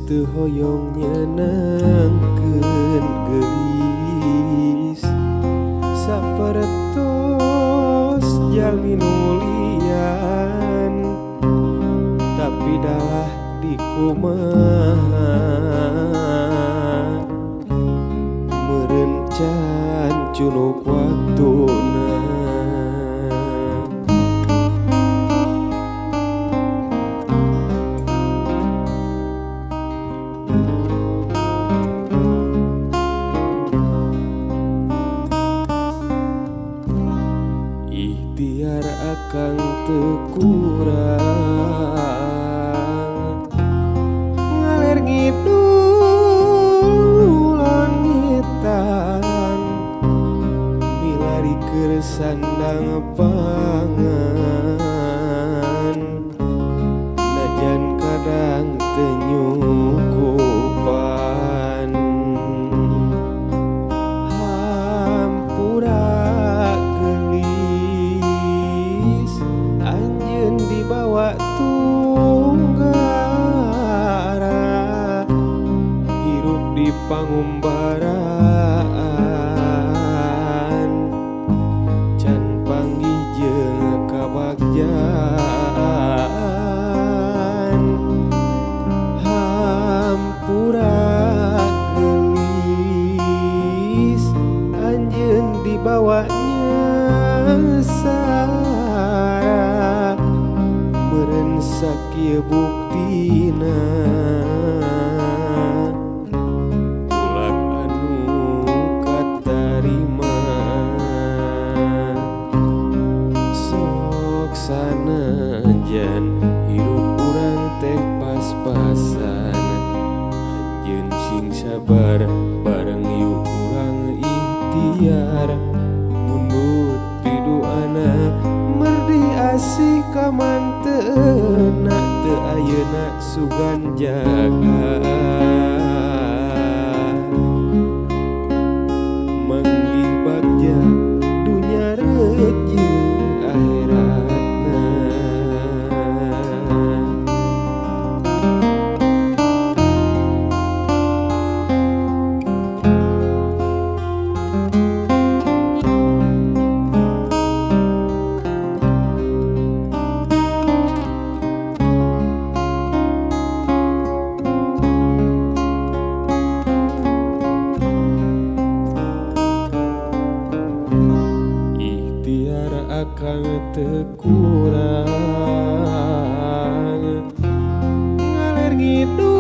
teu hoyong nyenengkeun geulis sapertos jalmi nulian tapi dalah di kumaha meureun can culuk waktuna. Ikhtiar akang teu kurang ngaler ngidul lan ngitan milari keur sandang pangan najan kadang teu nyukupan hampura dibawa tunggara hirup di pangumbaraan can panggih jeung kabagjaan hampura geulis anjeun dibawa nyasara meureun sakieu buktina ulag anu katarima sok sanajan hirup urang teh pas-pasan anjeun sing sabar bareng yuk urang ikhtiar mundut piduana merdi asih kamanteuna teu ayeuna sugan jaga manggih bagja dunya reujeung akhiratna. Ikhtiar akang teu kurang ngaler ngidul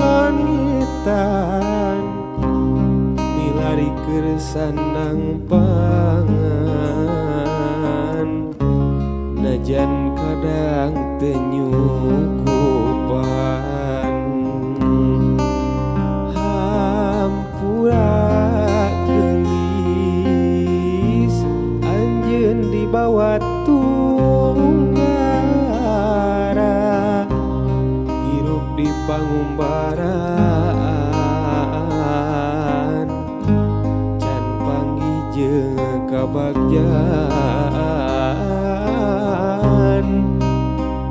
lan ngitan milari keur sandang pangan najan kadang teu nyukupan hampura dibawa tunggara hirup di pangumbaraan can panggih jeung kabagjaan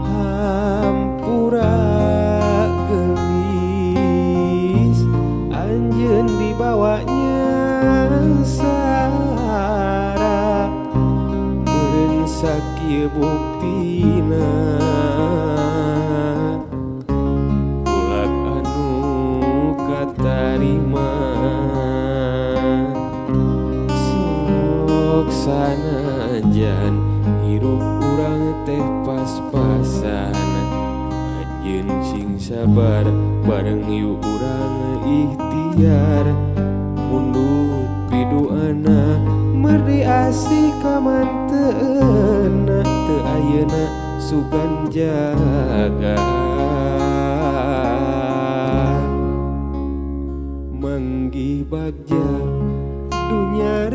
hampura geulis anjeun dibawa nyasara sakieu buktina ulag anu katarima sok sanajan hirup urang teh pas-pasan anjeun sing sabar bareng yuk urang ikhtiar mundut piduana merdi asih kamanteuna teu ayeuna sugan jaga manggih bagja dunya